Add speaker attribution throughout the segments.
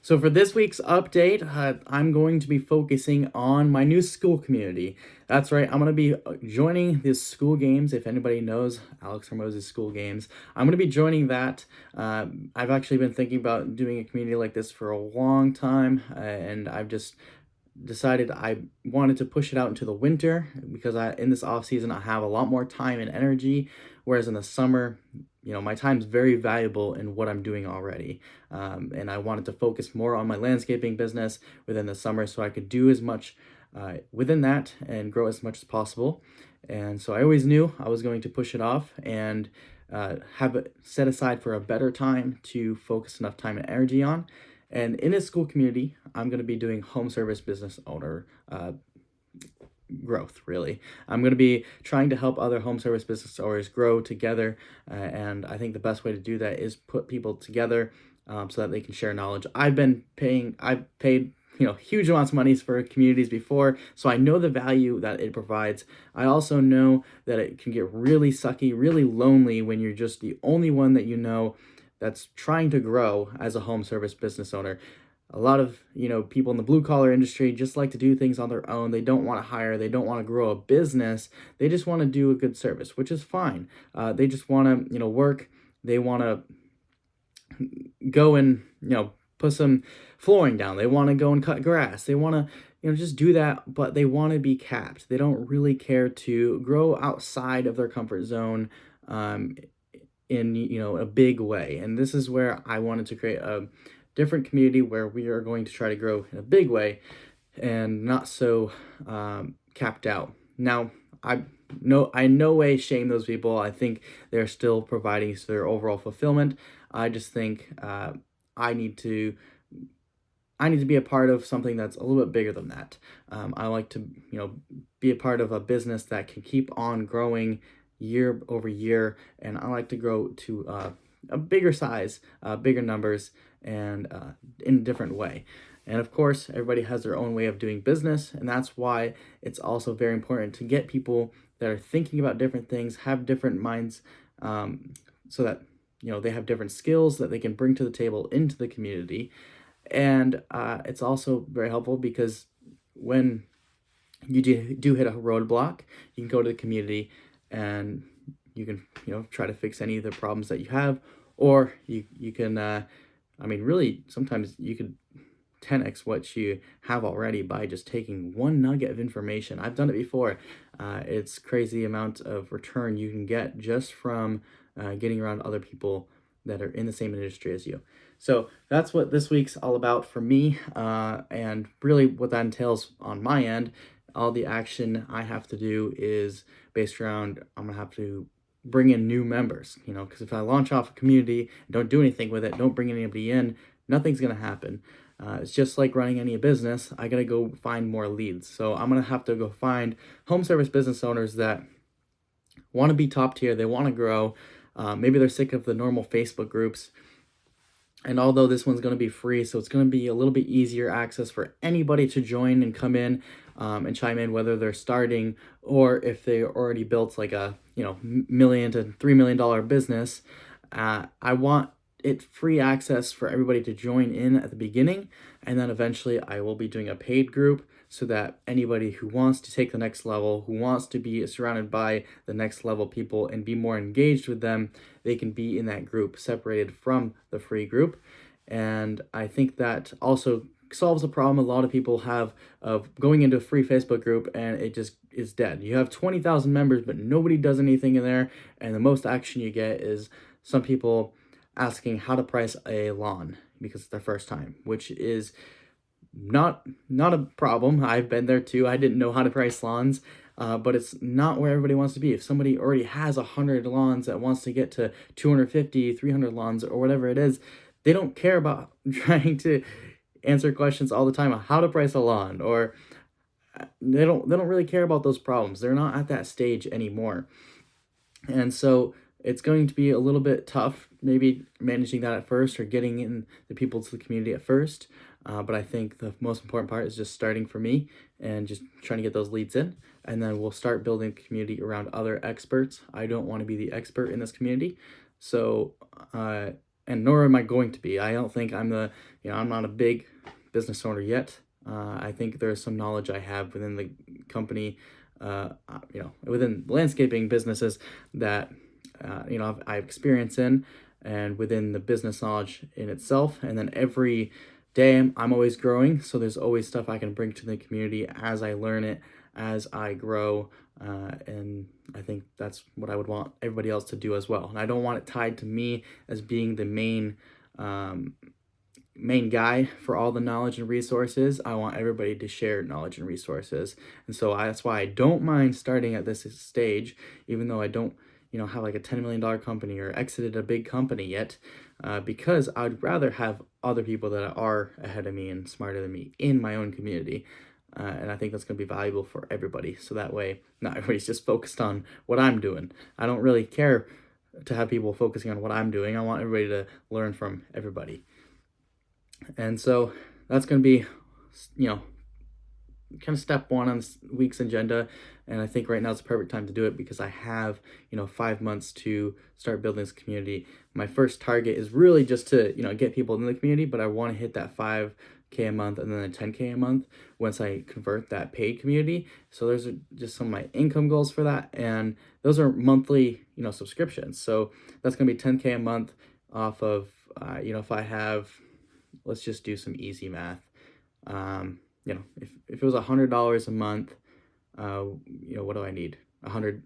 Speaker 1: So for this week's update, I'm going to be focusing on my new Skool community. That's right, I'm going to be joining the Skool games. If anybody knows Alex Hermosa's Skool games, I'm going to be joining that. I've actually been thinking about doing a community like this for a long time, and I've just decided I wanted to push it out into the winter because in this off season I have a lot more time and energy, whereas in the summer, my time's very valuable in what I'm doing already. And I wanted to focus more on my landscaping business within the summer so I could do as much within that and grow as much as possible. And so I always knew I was going to push it off and have it set aside for a better time to focus enough time and energy on. And in this Skool community, I'm going to be doing home service business owner growth, really. I'm going to be trying to help other home service business owners grow together. And I think the best way to do that is put people together so that they can share knowledge. I've paid huge amounts of money for communities before, so I know the value that it provides. I also know that it can get really sucky, really lonely when you're just the only one that that's trying to grow as a home service business owner. A lot of people in the blue collar industry just like to do things on their own. They don't want to hire, they don't want to grow a business, they just want to do a good service, which is fine. They just want to work, they want to go and put some flooring down, they want to go and cut grass, they want to just do that, but they want to be capped. They don't really care to grow outside of their comfort zone in a big way. And this is where I wanted to create a different community where we are going to try to grow in a big way and not so capped out. Now, I no way shame those people. I think they're still providing their overall fulfillment. I just think I need to be a part of something that's a little bit bigger than that. I like to be a part of a business that can keep on growing year over year, and I like to grow to a bigger size, bigger numbers, and in a different way. And of course, everybody has their own way of doing business, and that's why it's also very important to get people that are thinking about different things, have different minds, so that they have different skills that they can bring to the table into the community. And it's also very helpful because when you do hit a roadblock, you can go to the community and you can try to fix any of the problems that you have, or you can really sometimes you could 10x what you have already by just taking one nugget of information. I've done it before. It's crazy amount of return you can get just from getting around other people that are in the same industry as you. So that's what this week's all about for me, and really what that entails on my end. All the action I have to do is based around I'm gonna have to bring in new members, because if I launch off a community and don't do anything with it, don't bring anybody in, nothing's gonna happen. It's just like running any business. I gotta go find more leads. So I'm gonna have to go find home service business owners that want to be top tier. They want to grow. Maybe they're sick of the normal Facebook groups. And although this one's going to be free, so it's going to be a little bit easier access for anybody to join and come in and chime in, whether they're starting or if they already built like a $1 to $3 million business. I want it free access for everybody to join in at the beginning, and then eventually I will be doing a paid group so that anybody who wants to take the next level, who wants to be surrounded by the next level people and be more engaged with them, they can be in that group separated from the free group. And I think that also solves a problem a lot of people have of going into a free Facebook group and it just is dead. You have 20,000 members, but nobody does anything in there, and the most action you get is some people asking how to price a lawn because it's their first time, which is not a problem. I've been there too. I didn't know how to price lawns, but it's not where everybody wants to be. If somebody already has 100 lawns that wants to get to 250, 300 lawns or whatever it is, they don't care about trying to answer questions all the time on how to price a lawn, or they don't really care about those problems. They're not at that stage anymore. And so it's going to be a little bit tough, maybe managing that at first or getting in the people to the community at first. But I think the most important part is just starting for me and just trying to get those leads in. And then we'll start building a community around other experts. I don't want to be the expert in this community. So and nor am I going to be. I don't think I'm not a big business owner yet. I think there's some knowledge I have within the company, within landscaping businesses that, I've experience in, and within the business knowledge in itself. And then every day I'm always growing. So there's always stuff I can bring to the community as I learn it, as I grow. And I think that's what I would want everybody else to do as well. And I don't want it tied to me as being the um, main guy for all the knowledge and resources. I want everybody to share knowledge and resources. And so that's why I don't mind starting at this stage, even though I don't, have like a $10 million company or exited a big company yet, because I'd rather have other people that are ahead of me and smarter than me in my own community. And I think that's going to be valuable for everybody. So that way, not everybody's just focused on what I'm doing. I don't really care to have people focusing on what I'm doing. I want everybody to learn from everybody. And so that's going to be, kind of step one on this week's agenda. And I think right now is the perfect time to do it because I have, 5 months to start building this community. My first target is really just to, get people in the community, but I want to hit that 5K a month and then a 10K a month once I convert that paid community. So there's just some of my income goals for that. And those are monthly, subscriptions. So that's going to be 10K a month off of, if I have, let's just do some easy math. If it was $100 a month, what do I need? 100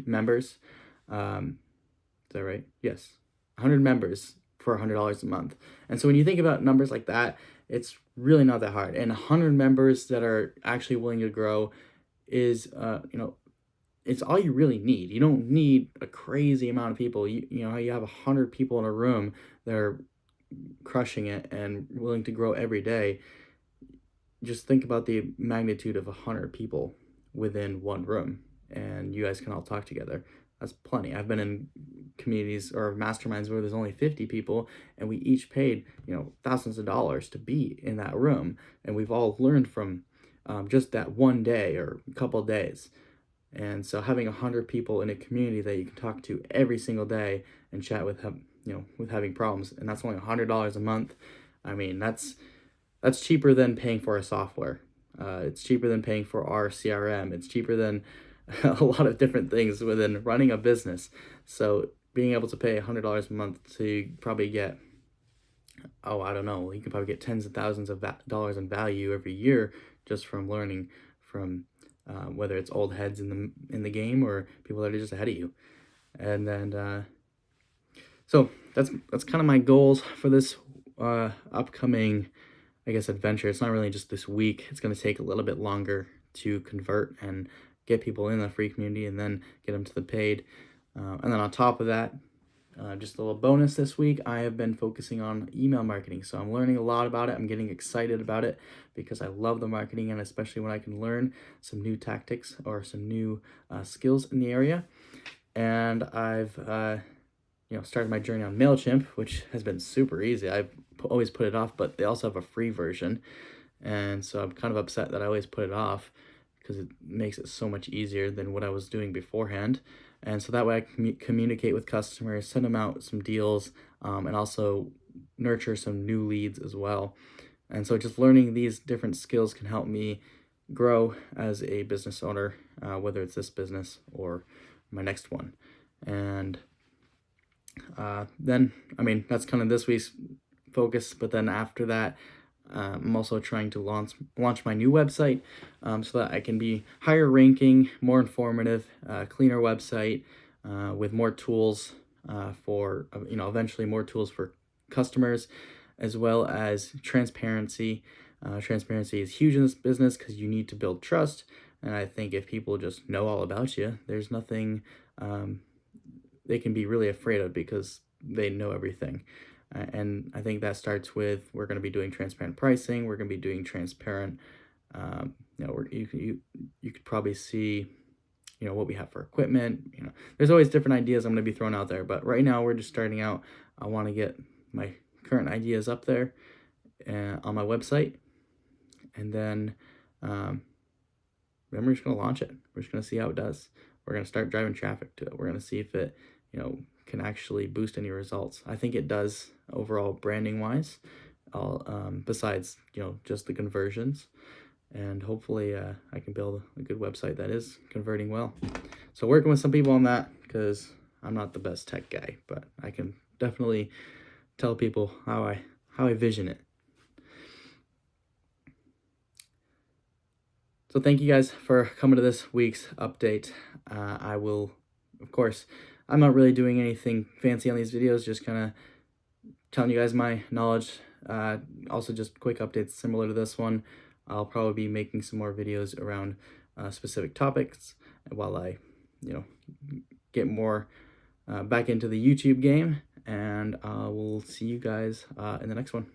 Speaker 1: members. Is that right? Yes. 100 members for $100 a month. And so when you think about numbers like that, it's really not that hard. And 100 members that are actually willing to grow is, it's all you really need. You don't need a crazy amount of people. You have 100 people in a room that are crushing it and willing to grow every day. Just think about the magnitude of 100 people within one room, and you guys can all talk together. That's plenty. I've been in communities or masterminds where there's only 50 people, and we each paid, thousands of dollars to be in that room, and we've all learned from just that one day or a couple of days. And so having 100 people in a community that you can talk to every single day and chat with, with having problems, and that's only $100 a month. I mean, that's cheaper than paying for a software. It's cheaper than paying for our CRM. It's cheaper than a lot of different things within running a business. So being able to pay $100 a month to probably get, I don't know, you can probably get tens of thousands of dollars in value every year just from learning from whether it's old heads in the game or people that are just ahead of you. And then so that's kind of my goals for this upcoming, I guess, adventure. It's not really just this week. It's going to take a little bit longer to convert and get people in the free community and then get them to the paid. And then on top of that, just a little bonus this week, I have been focusing on email marketing. So I'm learning a lot about it. I'm getting excited about it because I love the marketing, and especially when I can learn some new tactics or some new skills in the area. And I've started my journey on MailChimp, which has been super easy. I've always put it off, but they also have a free version. And so I'm kind of upset that I always put it off because it makes it so much easier than what I was doing beforehand. And so that way I can communicate with customers, send them out some deals, and also nurture some new leads as well. And so just learning these different skills can help me grow as a business owner, whether it's this business or my next one. And then, that's kind of this week's focus. But then after that, I'm also trying to launch my new website so that I can be higher ranking, more informative, cleaner website with more tools for, eventually more tools for customers, as well as transparency. Transparency is huge in this business because you need to build trust. And I think if people just know all about you, there's nothing they can be really afraid of because they know everything. And I think that starts with, we're going to be doing transparent pricing. We're going to be doing transparent, you could probably see, what we have for equipment. There's always different ideas I'm going to be throwing out there. But right now we're just starting out. I want to get my current ideas up there on my website. And then we're just going to launch it. We're just going to see how it does. We're going to start driving traffic to it. We're going to see if it, can actually boost any results. I think it does overall branding wise, besides, just the conversions. And hopefully I can build a good website that is converting well. So working with some people on that, because I'm not the best tech guy, but I can definitely tell people how I vision it. So thank you guys for coming to this week's update. I will, of course, I'm not really doing anything fancy on these videos, just kind of telling you guys my knowledge. Also just quick updates similar to this one. I'll probably be making some more videos around specific topics while I, get more back into the YouTube game. And we'll see you guys in the next one.